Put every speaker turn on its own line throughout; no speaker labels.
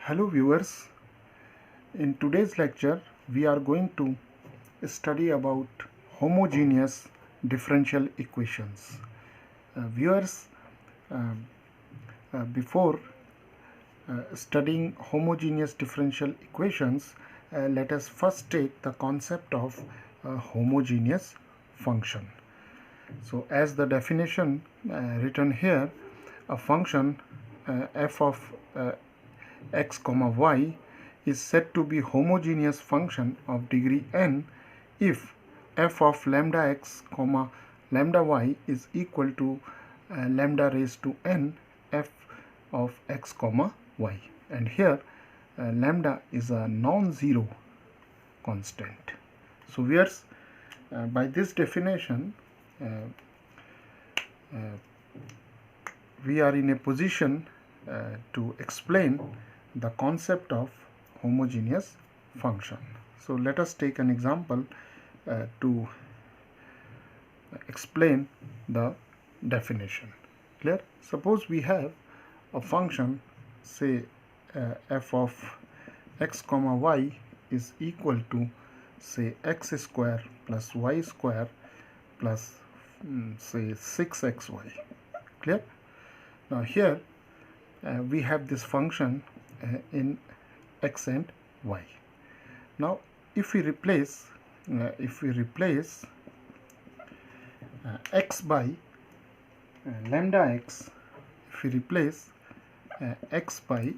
Hello viewers, in today's lecture we are going to study about homogeneous differential equations. Viewers, um, before studying homogeneous differential equations, let us first take the concept of homogeneous function. So as the definition written here, a function f of x comma y is said to be homogeneous function of degree n if f of lambda x comma lambda y is equal to lambda raised to n f of x comma y, and here lambda is a non-zero constant. So by this definition we are in a position to explain the concept of homogeneous function. So let us take an example to explain the definition. Clear? Suppose we have a function, say f of x comma y is equal to say x square plus y square plus say 6xy. Clear? Now here we have this function in x and y. Now if we replace x by lambda x, if we replace x by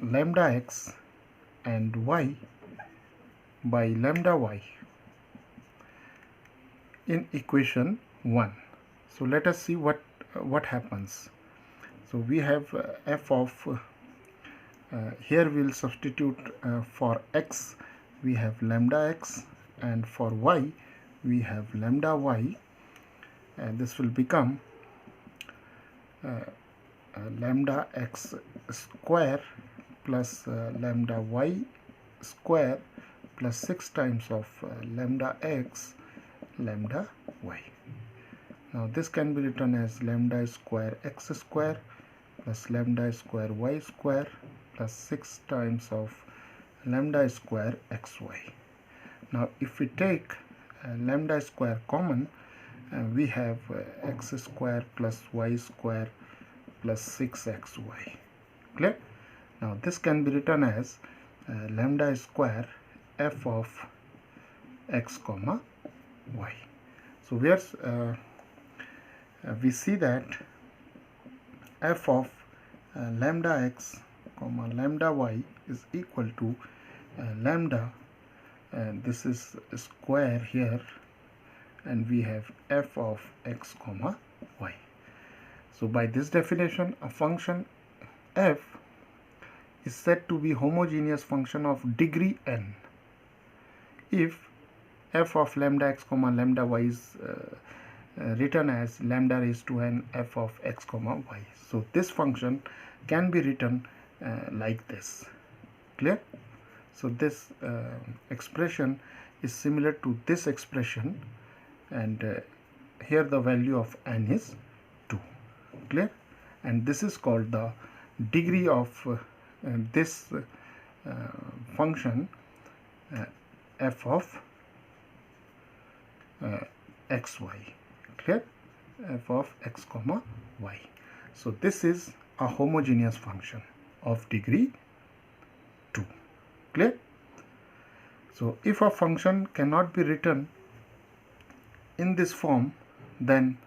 lambda x and y by lambda y in equation 1, so let us see what happens. So we have f of here we will substitute for x we have lambda x, and for y we have lambda y, and this will become lambda x square plus lambda y square plus 6 times of lambda x lambda y. Now this can be written as lambda square x square plus lambda square y square plus 6 times of lambda square xy. Now if we take lambda square common, we have x square plus y square plus 6xy. Clear? Now this can be written as lambda square f of x comma y. So we see that f of lambda x comma lambda y is equal to lambda, and this is square here, and we have f of x comma y. So by this definition, a function f is said to be homogeneous function of degree n if f of lambda x comma lambda y is written as lambda raised to n f of x comma y. So this function can be written like this. Clear? So this expression is similar to this expression, and here the value of n is 2. Clear? And this is called the degree of this function f of xy. Clear? F of x comma y. So this is a homogeneous function of degree 2. Clear? So if a function cannot be written in this form, then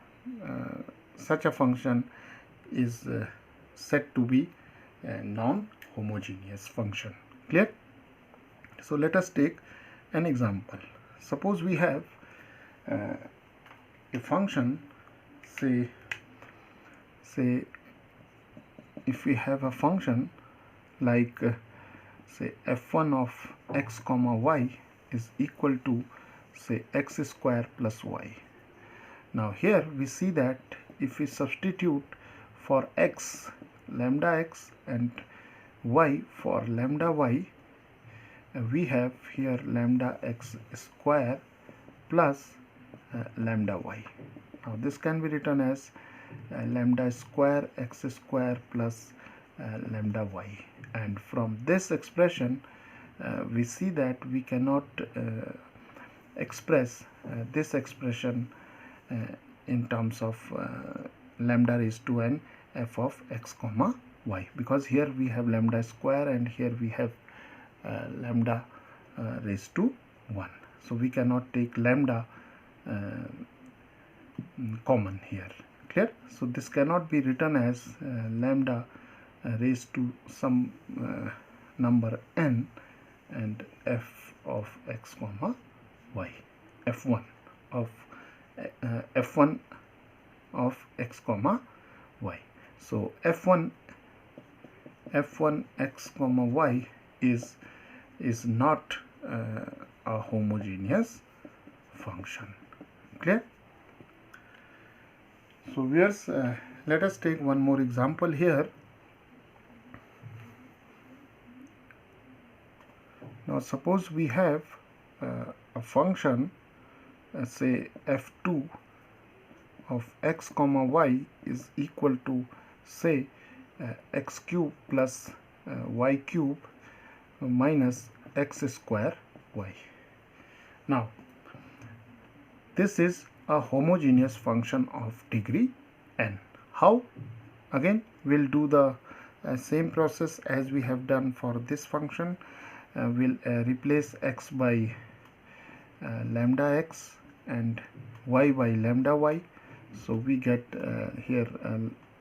such a function is said to be a non-homogeneous function. Clear? So let us take an example. Suppose we have a function, say if we have a function like say f1 of x comma y is equal to say x square plus y. Now here we see that if we substitute for x lambda x and y for lambda y, we have here lambda x square plus lambda y. Now this can be written as lambda square x square plus lambda y, and from this expression we see that we cannot express this expression in terms of lambda raised to n f of x comma y, because here we have lambda square and here we have lambda raised to 1. So we cannot take lambda common here. Clear? So this cannot be written as lambda raised to some number n and f of x comma y, f1 of f1 of x comma y. So f1 x comma y is not a homogeneous function. Clear? So viewers, let us take one more example here. Now suppose we have a function, say f2 of x comma y is equal to, say, x cube plus y cube minus x square y. Now this is a homogeneous function of degree n. How? Again, we'll do the same process as we have done for this function. We'll replace x by lambda x and y by lambda y. So we get here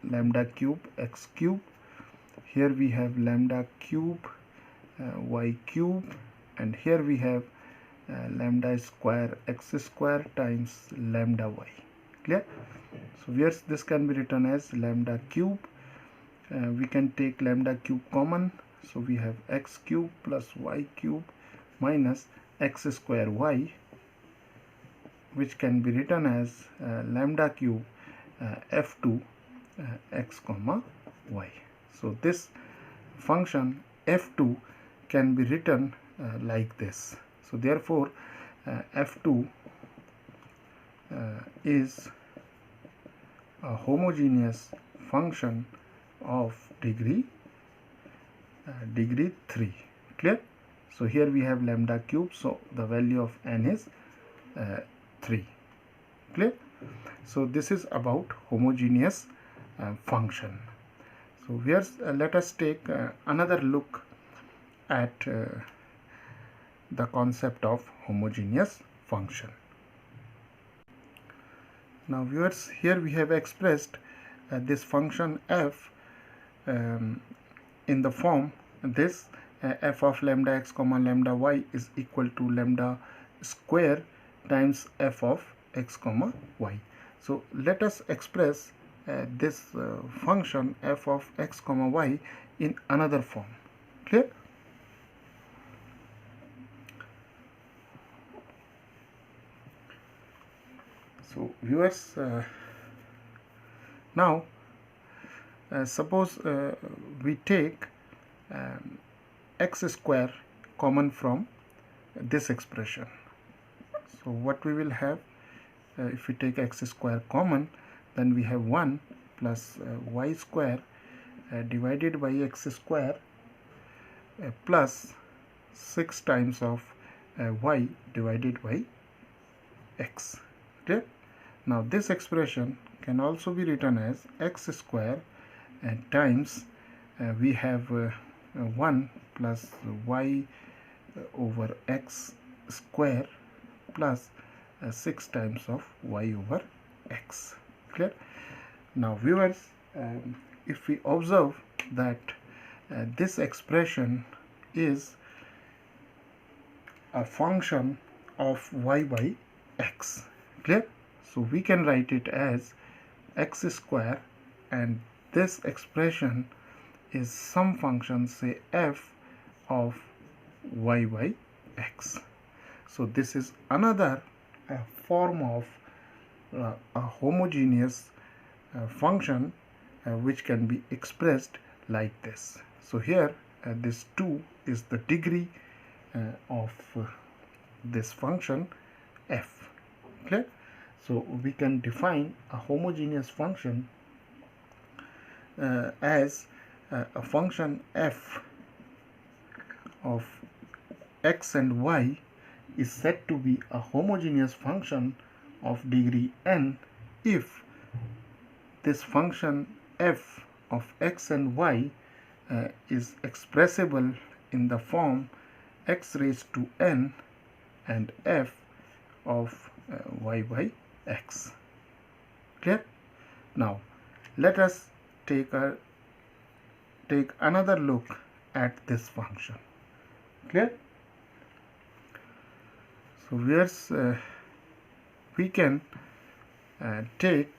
lambda cube x cube. Here we have lambda cube y cube, and here we have lambda square x square times lambda y. Clear? So here's this can be written as lambda cube. We can take lambda cube common, so we have x cube plus y cube minus x square y, which can be written as lambda cube f2 x comma y. So this function f2 can be written like this. So therefore f2 is a homogeneous function of degree 3. Clear? So here we have lambda cube, so the value of n is 3. Clear? So this is about homogeneous function. So here's let us take another look at the concept of homogeneous function. Now viewers, here we have expressed this function f in the form this f of lambda x comma lambda y is equal to lambda square times f of x comma y. So let us express this function f of x comma y in another form. Clear? So viewers, now suppose we take x square common from this expression. So what we will have, if we take x square common, then we have 1 plus y square divided by x square plus 6 times of y divided by x. Okay? Now this expression can also be written as x square times we have 1 plus y over x square plus 6 times of y over x. Clear? Now viewers, if we observe that this expression is a function of y by x. Clear? So we can write it as x square, and this expression is some function, say f of y by x. So this is another form of a homogeneous function which can be expressed like this. So here this 2 is the degree of this function f. Clear? So we can define a homogeneous function as a function f of x and y is said to be a homogeneous function of degree n if this function f of x and y is expressible in the form x raised to n and f of y by x. Clear? Now let us take another look at this function. Clear? So here's we can take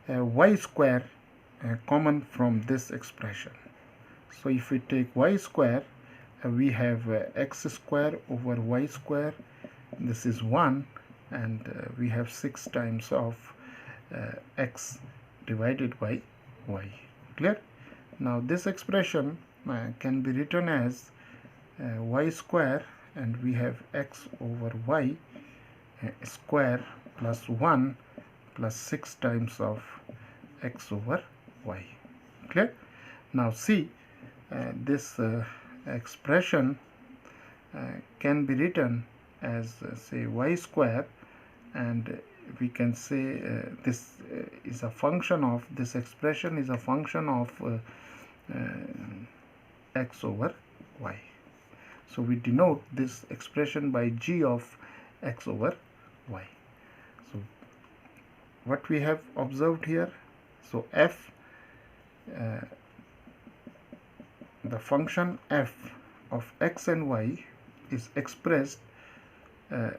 y square common from this expression. So if we take y square, we have x square over y square. This is 1, and we have 6 times of x divided by y. Clear? Now this expression can be written as y square, and we have x over y square plus 1 plus 6 times of x over y. Clear? Now see, this expression can be written as say y square, and we can say this is a function of, this expression is a function of x over y. So we denote this expression by g of x over y. So what we have observed here, so f, the function f of x and y is expressed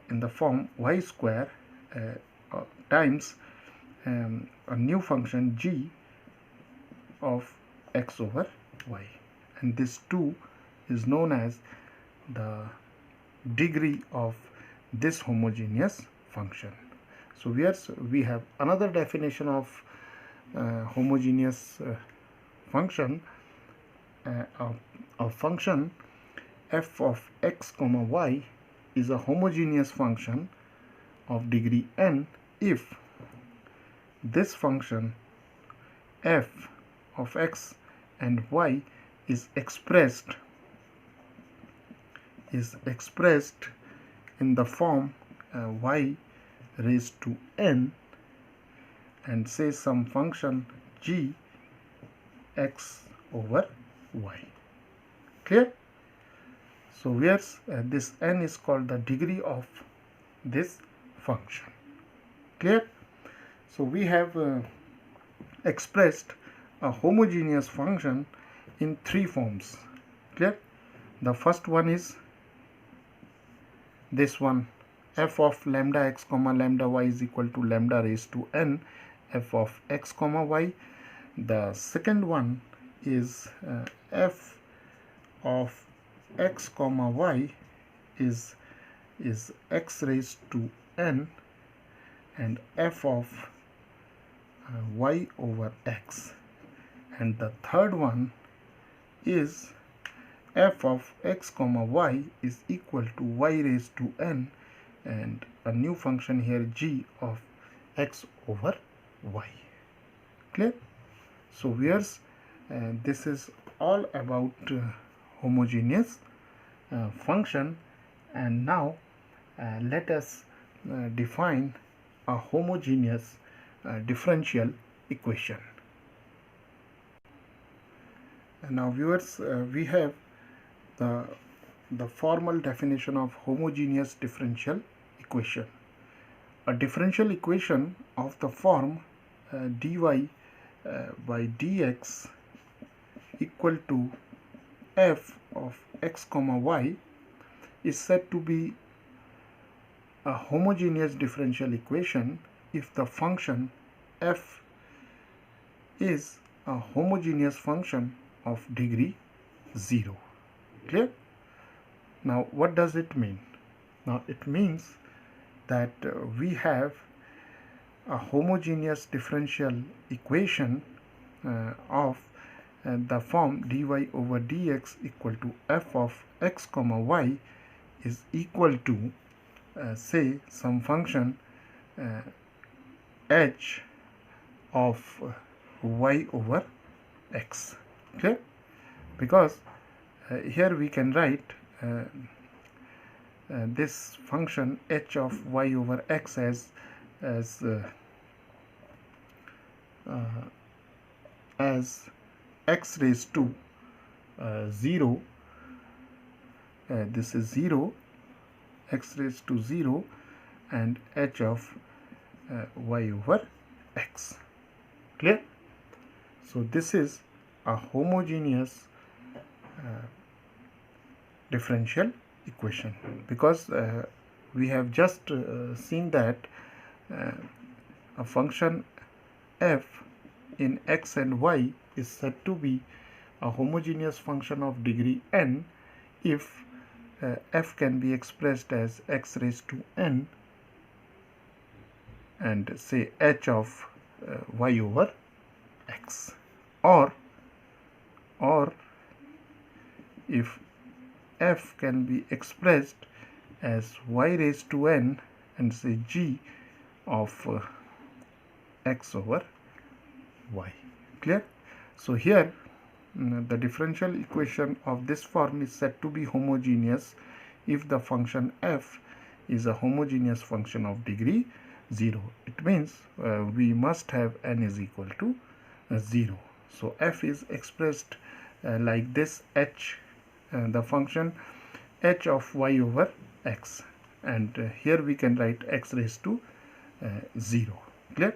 in the form y square times a new function g of x over y, and this 2 is known as the degree of this homogeneous function. So we have another definition of homogeneous function. A function f of x comma y is a homogeneous function of degree n if this function f of x and y is expressed in the form y raised to n and say some function g x over y. Clear? So here's this n is called the degree of this function. Clear? So we have expressed a homogeneous function in 3 forms. Clear? The first one is this one, f of lambda x comma lambda y is equal to lambda raised to n f of x comma y. The second one is f of x comma y is x raised to n and f of y over x. And the third one is f of x comma y is equal to y raised to n and a new function here g of x over y. Clear? So here's this is all about homogeneous function, and now let us define a homogeneous differential equation. And now viewers, we have the formal definition of homogeneous differential equation. A differential equation of the form dy by dx equal to f of x comma y is said to be a homogeneous differential equation if the function f is a homogeneous function of degree 0. Clear? Now what does it mean? Now it means that we have a homogeneous differential equation of the form dy over dx equal to f of x comma y is equal to say some function h of y over x. Okay, because here we can write this function h of y over x as x raised to 0. This is 0, x raised to 0, and h of y over x. Clear? So this is a homogeneous differential equation, because we have just seen that a function f in x and y is said to be a homogeneous function of degree n if f can be expressed as x raised to n and say h of y over x, or if f can be expressed as y raised to n and say g of x over y. Clear? So here the differential equation of this form is said to be homogeneous if the function f is a homogeneous function of degree 0. It means we must have n is equal to 0. So f is expressed like this, h, the function h of y over x, and here we can write x raised to 0. Clear?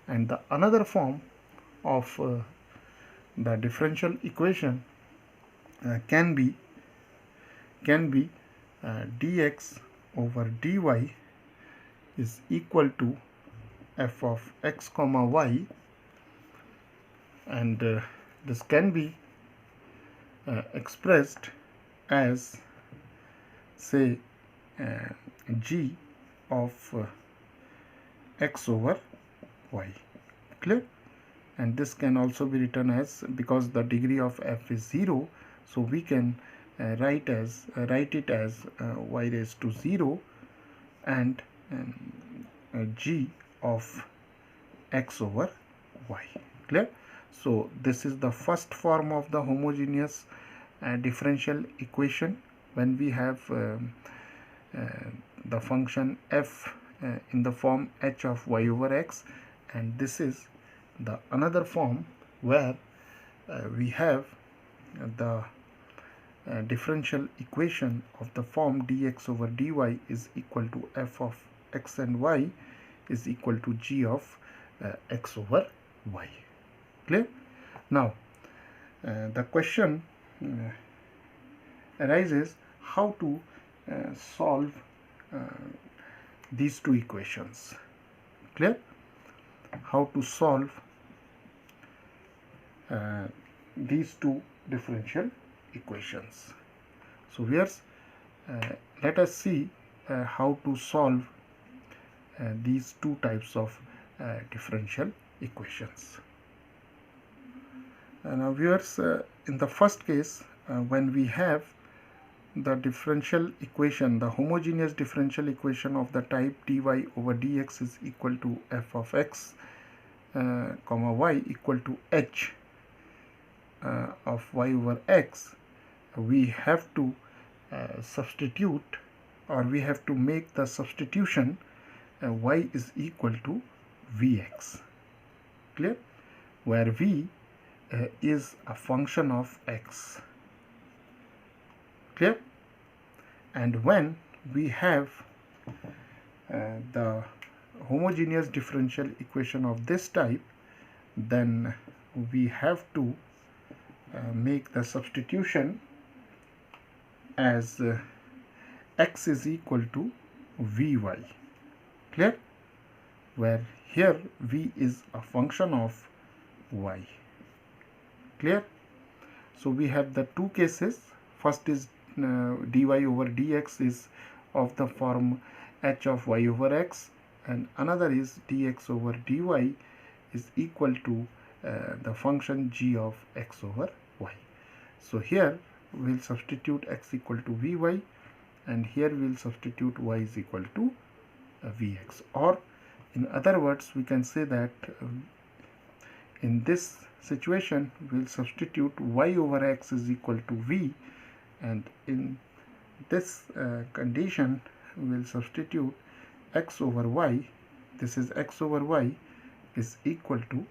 And the another form of the differential equation can be dx over dy is equal to f of x comma y, and this can be expressed as say g of x over y. Clear? And this can also be written as, because the degree of f is 0, so we can write it as y raised to 0 and g of x over y. Clear? So this is the first form of the homogeneous differential equation, when we have the function f in the form h of y over x, and this is the another form where we have the differential equation of the form dx over dy is equal to f of x and y is equal to g of x over y. Clear? Now the question arises how to solve these two equations. Clear? How to solve these two differential equations. So here's let us see how to solve these two types of differential equations. Now viewers, in the first case, when we have the differential equation, the homogeneous differential equation of the type dy over dx is equal to f of x comma y equal to h of y over x, we have to substitute, or we have to make the substitution y is equal to vx. Clear? Where v is a function of x. Clear? And when we have the homogeneous differential equation of this type, then we have to make the substitution as x is equal to vy. Clear? Where here v is a function of y. Clear? So we have the two cases. First is dy over dx is of the form h of y over x, and another is dx over dy is equal to the function g of x over y. So here we will substitute x equal to vy and here we will substitute y is equal to Vx, or in other words we can say that in this situation we will substitute y over x is equal to V, and in this condition we will substitute x over y, this is x over y is equal to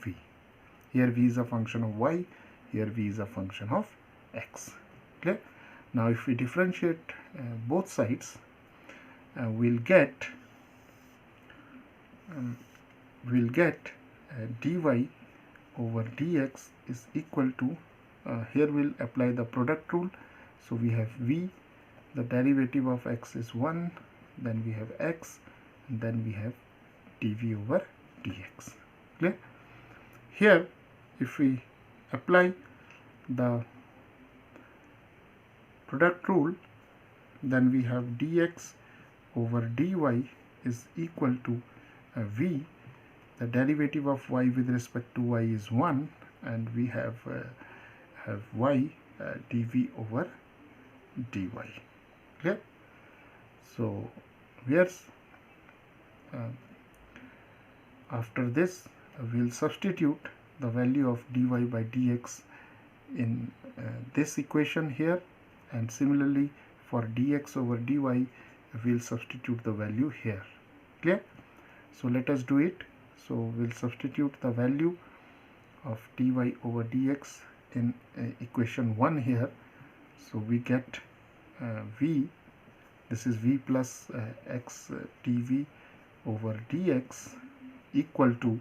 V. Here V is a function of y, here V is a function of x. Okay. Now if we differentiate both sides, we'll get dy over dx is equal to, here we'll apply the product rule. So we have V, the derivative of x is 1, then we have x, and then we have dv over dx. Clear? Here if we apply the product rule, then we have dx over dy is equal to V, the derivative of y with respect to y is 1, and we have y dv over dy. Clear? So here's after this we'll substitute the value of dy by dx in this equation here, and similarly for dx over dy we'll substitute the value here. Clear? So let us do it. So we'll substitute the value of dy over dx in equation 1 here. So we get v, this is v plus x dv over dx equal to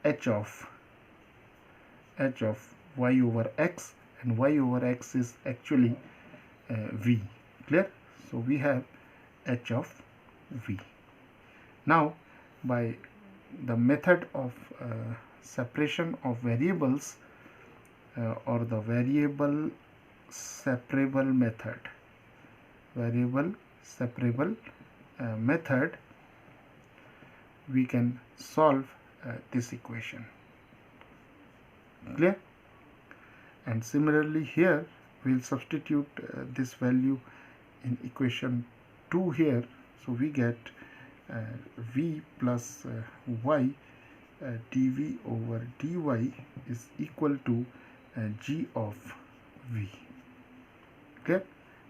h of y over x, and y over x is actually v. Clear? So we have h of v. Now by the method of separation of variables, or the variable separable method, we can solve this equation. Clear? And similarly here we will substitute this value in equation 2 here. So we get v plus y dv over dy is equal to g of v. Okay,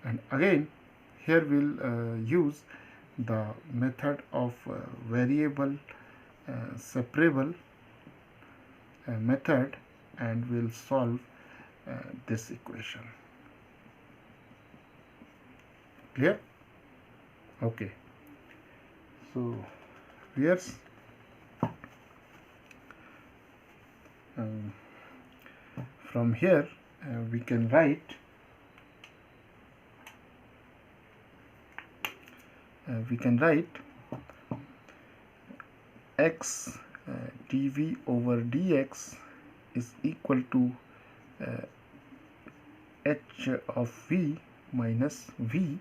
and again here we'll use the method of variable separable method, and we'll solve this equation. Clear? Okay. So here's from here we can write x dv over dx is equal to h of v minus v,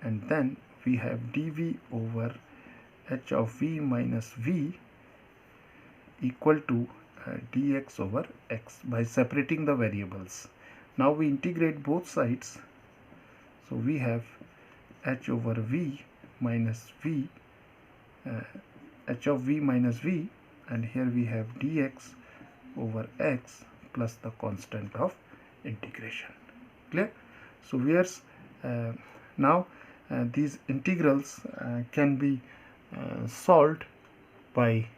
and then we have dv over h of v minus v equal to dx over x by separating the variables. Now we integrate both sides, so we have h over v minus v, h of v minus v, and here we have dx over x plus the constant of integration. Clear? So here's now these integrals can be solved by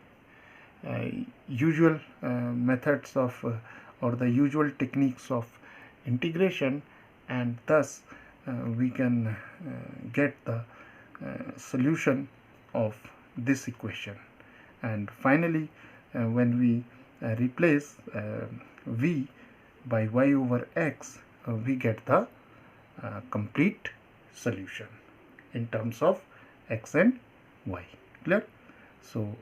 usual methods of or the usual techniques of integration, and thus we can get the solution of this equation. And finally when we replace v by y over x, we get the complete solution in terms of x and y. Clear? So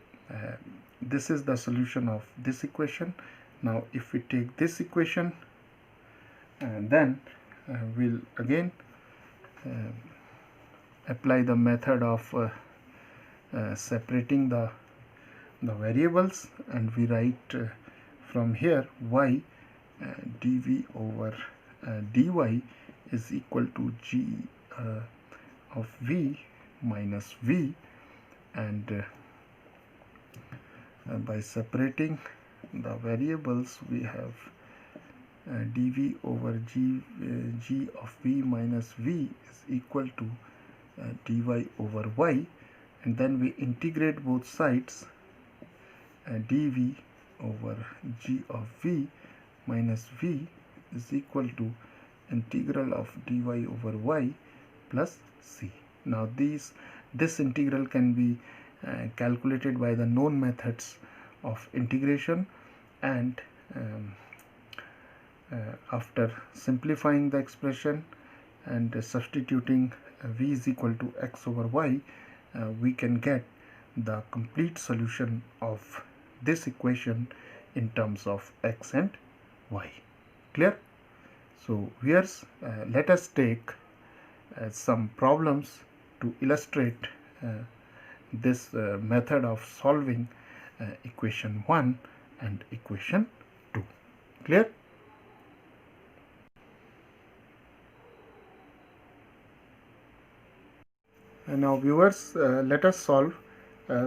this is the solution of this equation. Now if we take this equation, then we'll again apply the method of separating the variables, and we write from here y dv over dy is equal to g of v minus v, and by separating the variables we have dv over g of v minus v is equal to dy over y, and then we integrate both sides. Dv over g of v minus v is equal to integral of dy over y plus c. Now this integral can be calculated by the known methods of integration, and after simplifying the expression and substituting v is equal to x over y, we can get the complete solution of this equation in terms of x and y. Clear? So viewers, let us take some problems to illustrate this method of solving equation 1 and equation 2. Clear? And now viewers, let us solve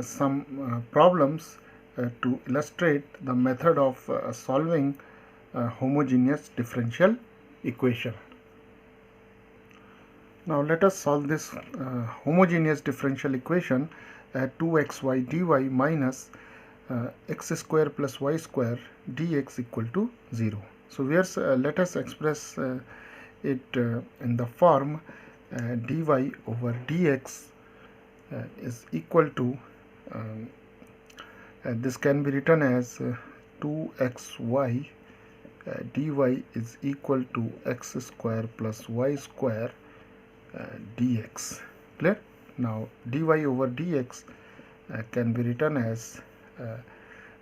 some problems to illustrate the method of solving homogeneous differential equation. Now let us solve this homogeneous differential equation 2xy dy minus x square plus y square dx equal to 0. So viewers, let us express it in the form dy over dx is equal to this can be written as 2xy dy is equal to x square plus y square dx. Clear? Now dy over dx can be written as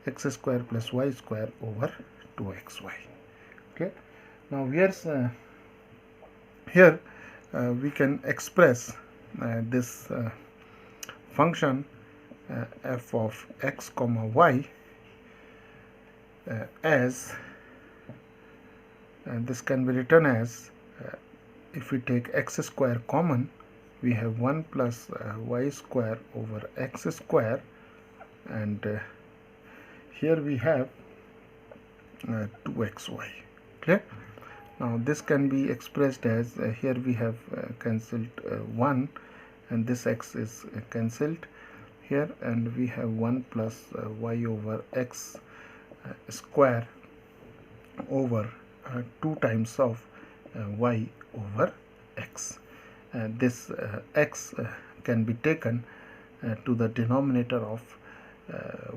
x square plus y square over 2xy. Okay. Now here we can express this function f of x comma y as this can be written as if we take x square common, we have 1 plus y square over x square, and here we have 2xy. Clear? Now this can be expressed as here we have cancelled 1, and this x is cancelled here, and we have 1 plus y over x square over 2 times of y over x. This x can be taken to the denominator of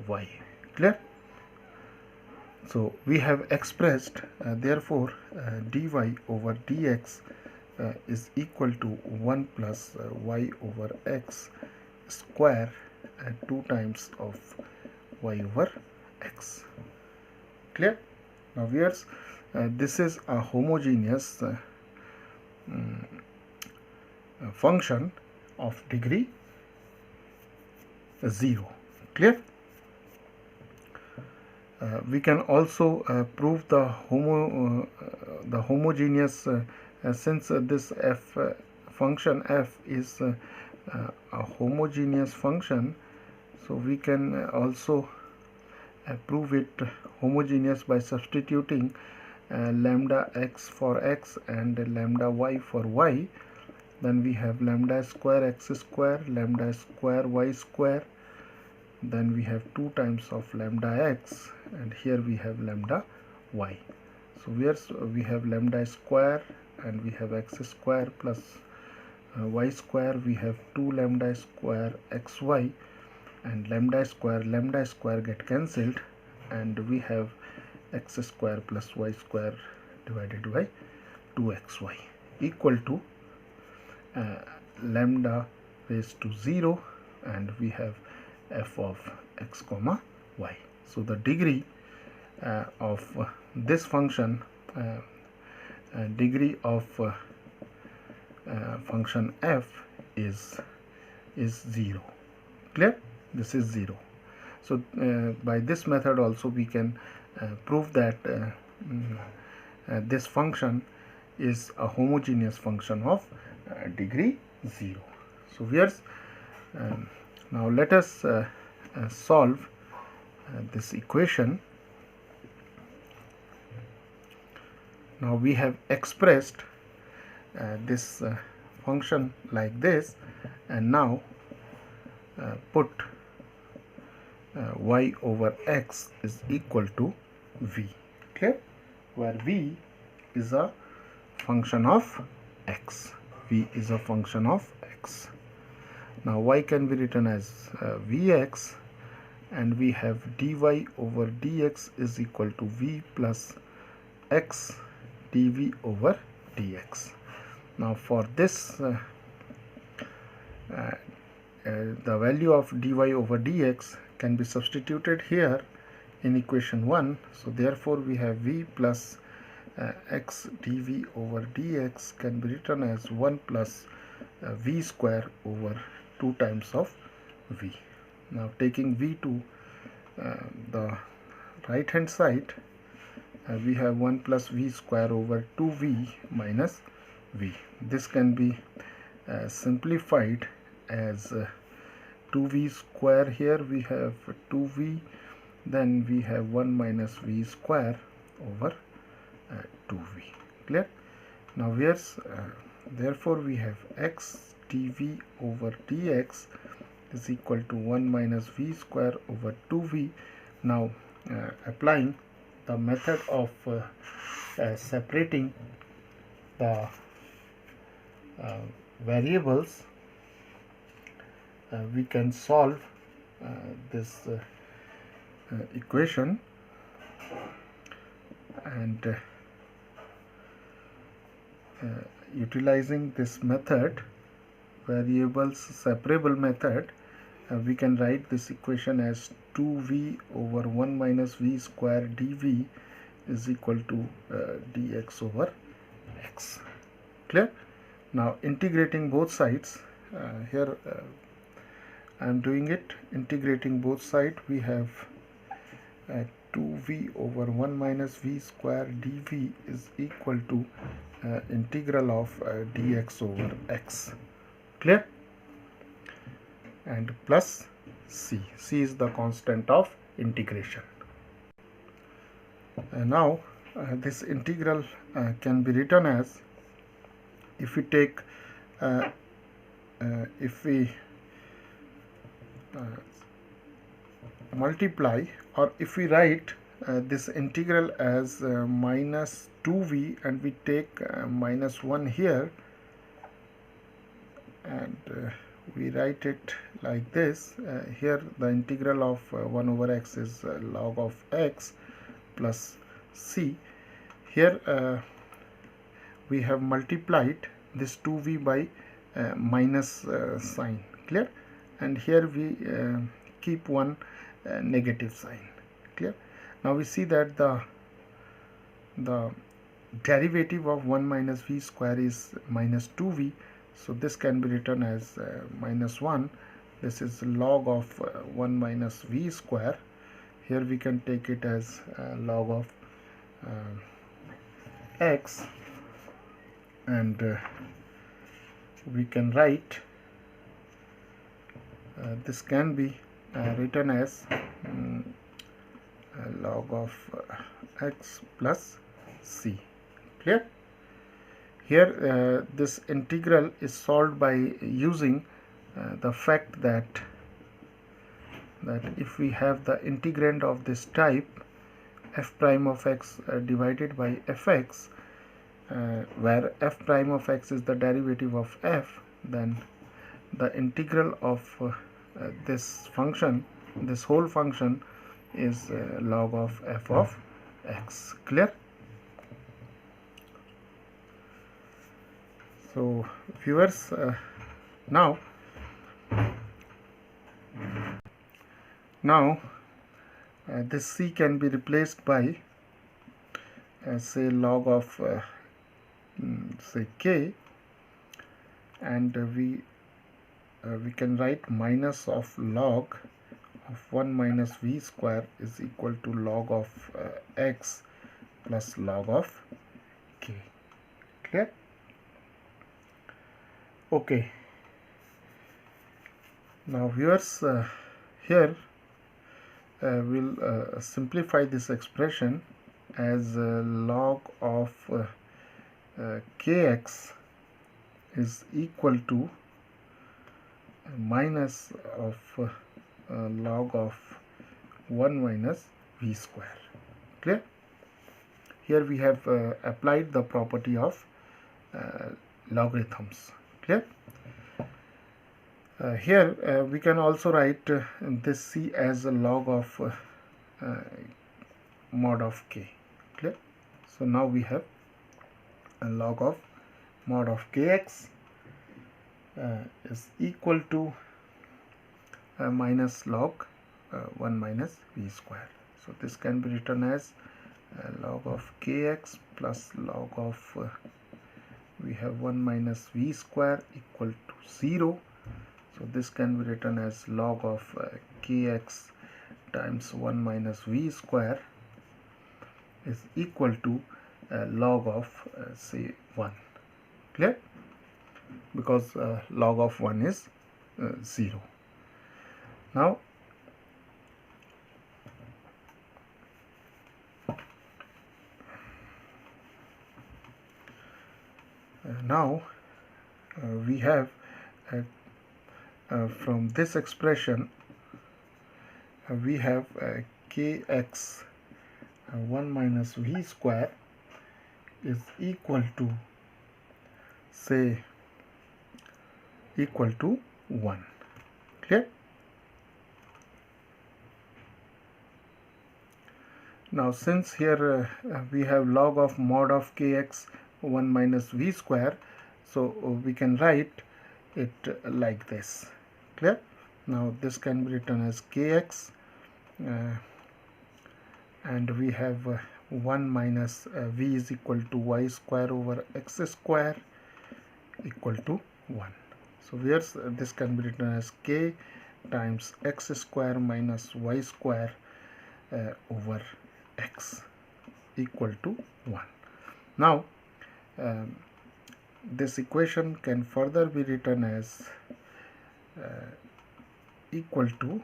y. Clear? So we have expressed therefore dy over dx is equal to 1 plus y over x square 2 times of y over x. Clear? Now viewers, this is a homogeneous function of degree 0. Clear? We can also prove the homogeneous since this function f is a homogeneous function, so we can also prove it homogeneous by substituting lambda x for x and lambda y for y. Then we have lambda square x square, lambda square y square, then we have 2 times of lambda x, and here we have lambda y. So we have lambda square and we have x square plus y square, we have 2 lambda square xy, and lambda square get cancelled, and we have x square plus y square divided by 2xy equal to lambda raised to 0, and we have f of x comma y. So the degree of this function, degree of function f is 0. Clear? This is 0. So by this method also we can prove that this function is a homogeneous function of degree 0. So viewers, now let us solve this equation. Now we have expressed this function like this, and now put y over x is equal to v, clear, where v is a function of x. V is a function of x. Now y can be written as vx, and we have dy over dx is equal to v plus x dv over dx. Now for this the value of dy over dx can be substituted here in equation 1. So therefore we have v plus x dv over dx can be written as 1 plus v square over 2 times of v. Now taking v to the right hand side, we have 1 plus v square over 2v minus v. This can be simplified as 2v square. Here we have 2v, then we have 1 minus v square over 2v, clear. Now here's therefore we have x dv over dx is equal to 1 minus v square over 2v. Now applying the method of separating the variables, we can solve this equation, and utilizing this method, variables separable method, we can write this equation as 2v over 1 minus v square dv is equal to dx over x, clear. Now integrating both sides, here I am doing it, integrating both sides, we have 2v over 1 minus v square dv is equal to integral of dx over x, clear, and plus c. C is the constant of integration. Now this integral can be written as, if we take if we multiply, or if we write this integral as minus 2v, and we take minus 1 here, and we write it like this. Here the integral of 1 over x is log of x plus c. Here we have multiplied this 2v by minus sign, clear, and here we keep one negative sign, clear. Now we see that the derivative of 1 minus v square is minus 2v, so this can be written as minus 1. This is log of 1 minus v square. Here we can take it as log of x, and we can write this can be written as log of x plus c, clear. Here this integral is solved by using the fact that if we have the integrand of this type, f prime of x divided by fx, where f prime of x is the derivative of f, then the integral of this function, this whole function, is log of f of x, clear. So viewers, now this c can be replaced by say log of say k, and we can write minus of log of 1 minus v square is equal to log of x plus log of k, clear. Okay, now viewers, here we'll simplify this expression as log of kx is equal to minus of log of 1 minus v square. Clear? Here we have applied the property of logarithms. Clear? Here we can also write this c as a log of mod of k. Clear? So now we have a log of mod of kx is equal to minus log 1 minus v square. So this can be written as log of kx plus log of we have 1 minus v square equal to 0. So this can be written as log of kx times 1 minus v square is equal to log of say 1. Clear? Because log of 1 is 0. Now we have from this expression we have kx 1 minus v square is equal to say equal to 1. Clear? Now since here we have log of mod of kx 1 minus v square, so we can write it like this. Clear? Now this can be written as kx and we have 1 minus v is equal to y square over x square equal to 1. So here's this can be written as k times x square minus y square over x equal to 1. Now this equation can further be written as equal to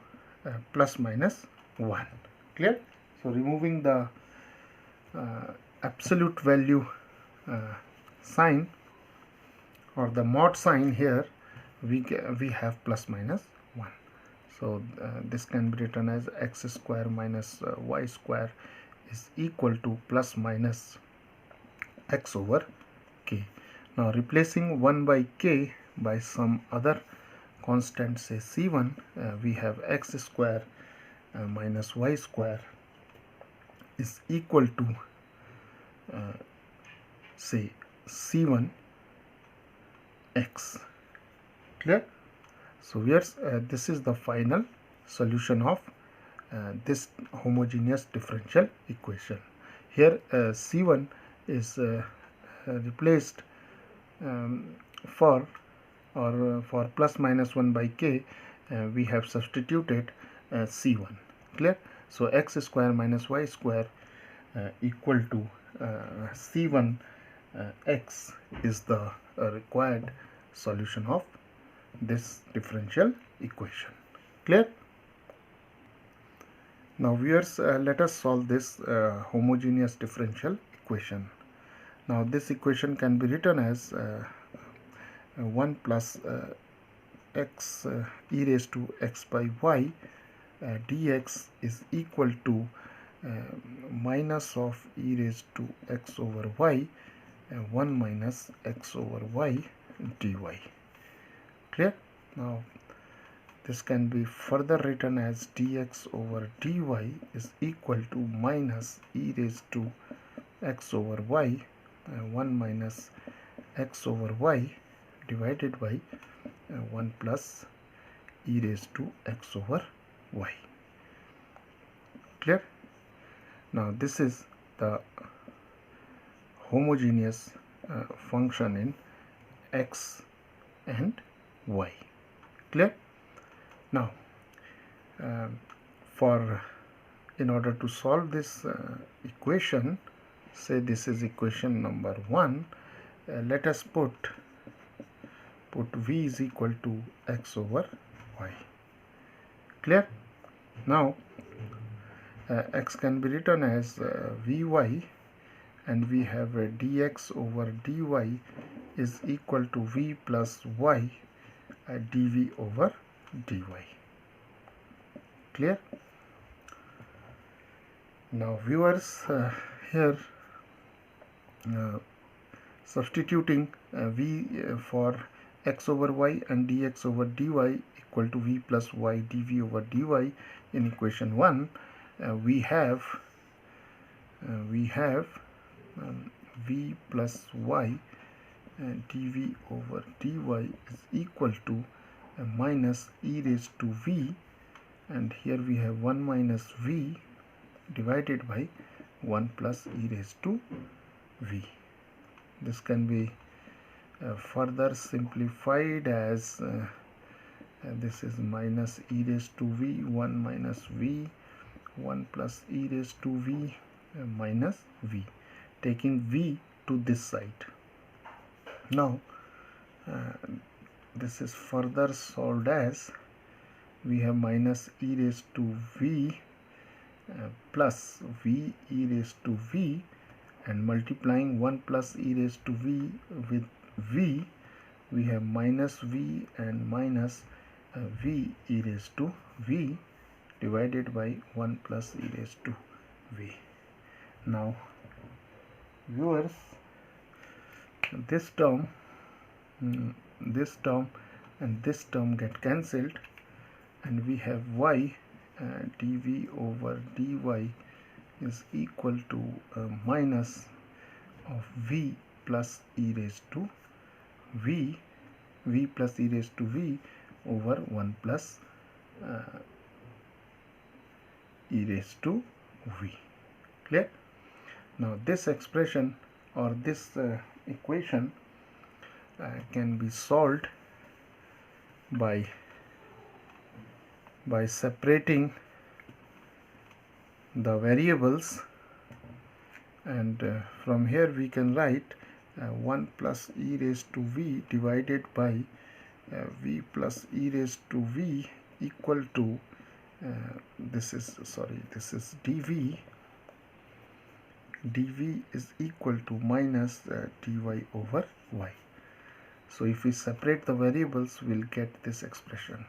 plus minus 1. Clear? So removing the absolute value sign or the mod sign here, we have plus minus 1. So this can be written as x square minus y square is equal to plus minus x over k. Now replacing 1 by k by some other constant, say c1, we have x square minus y square is equal to say c1 x. Clear? So here's this is the final solution of this homogeneous differential equation. Here c1 is replaced for plus minus 1 by k, we have substituted c1. Clear? So x square minus y square equal to c1 x is the required solution of this differential equation. Clear? Now viewers, let us solve this homogeneous differential equation. Now this equation can be written as 1 plus x e raised to x by y dx is equal to minus of e raised to x over y 1 minus x over y dy. Clear? Now this can be further written as dx over dy is equal to minus e raised to x over y 1 minus x over y divided by 1 plus e raised to x over y. Clear? Now this is the homogeneous function in x and y. Clear? Now in order to solve this equation, say this is equation number 1, let us put put v is equal to x over y. Clear? Now x can be written as vy, and we have dx over dy is equal to v plus y dv over dy. Clear? Now viewers, here substituting v for x over y and dx over dy equal to v plus y dv over dy in equation 1, we have v plus y dv over dy is equal to minus e raised to v, and here we have 1 minus v divided by 1 plus e raised to v. This can be further simplified as this is minus e raised to v, 1 minus v, 1 plus e raised to v minus v, taking v to this side. Now this is further solved as we have minus e raised to v plus v e raised to v, and multiplying 1 plus e raised to v with v, we have minus v and minus v e raised to v divided by 1 plus e raised to v. Now viewers, this term and this term get cancelled, and we have y dv over dy is equal to minus of v plus e raised to v plus e raised to v over 1 plus e raised to v. Clear? Now this expression or this equation can be solved by separating the variables, and from here we can write 1 plus e raised to v divided by v plus e raised to v equal to this is dv is equal to minus dy over y. So if we separate the variables, we'll get this expression.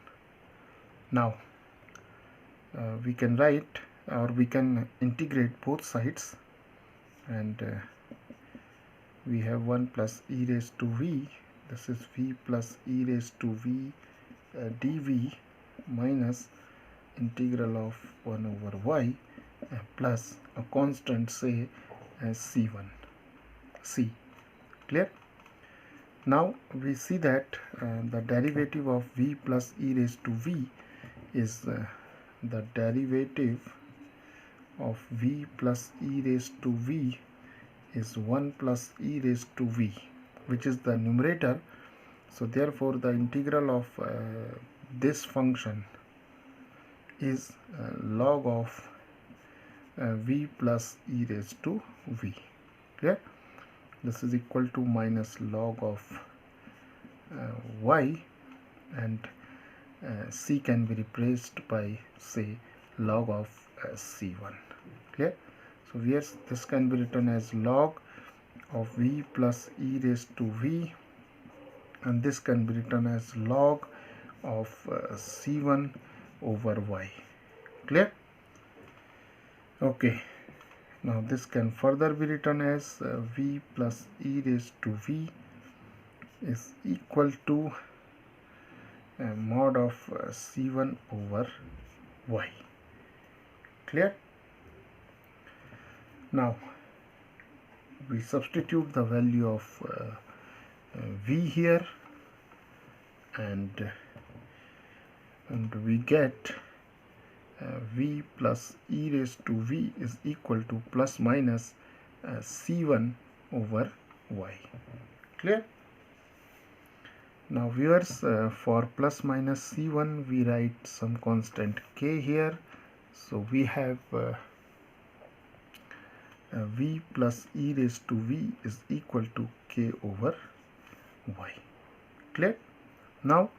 Now we can write, or we can integrate both sides, and we have 1 plus e raised to v, this is v plus e raised to v dv minus integral of 1 over y plus a constant, say as c. Clear? Now we see that the derivative of v plus e raised to v is the derivative of v plus e raised to v is 1 plus e raised to v, which is the numerator. So therefore the integral of this function is log of v plus e raised to v. Clear? This is equal to minus log of y, and c can be replaced by, say, log of c1. Clear? So yes, this can be written as log of v plus e raised to v, and this can be written as log of c1 over y. Clear? Okay. Now this can further be written as v plus e raised to v is equal to mod of c1 over y. Clear? Now we substitute the value of v here, and we get v plus e raised to v is equal to plus minus c1 over y. Clear? Now viewers, for plus minus c1 we write some constant k here, so we have v plus e raised to v is equal to k over y. Clear? Now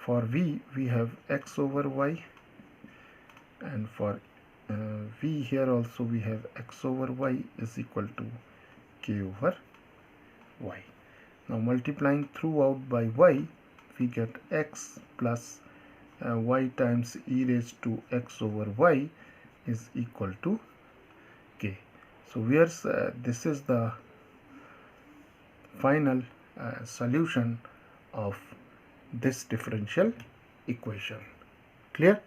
for v we have x over y, and for v here also we have x over y is equal to k over y. Now multiplying throughout by y, we get x plus y times e raised to x over y is equal to k. So this is the final solution of this differential equation. Clear?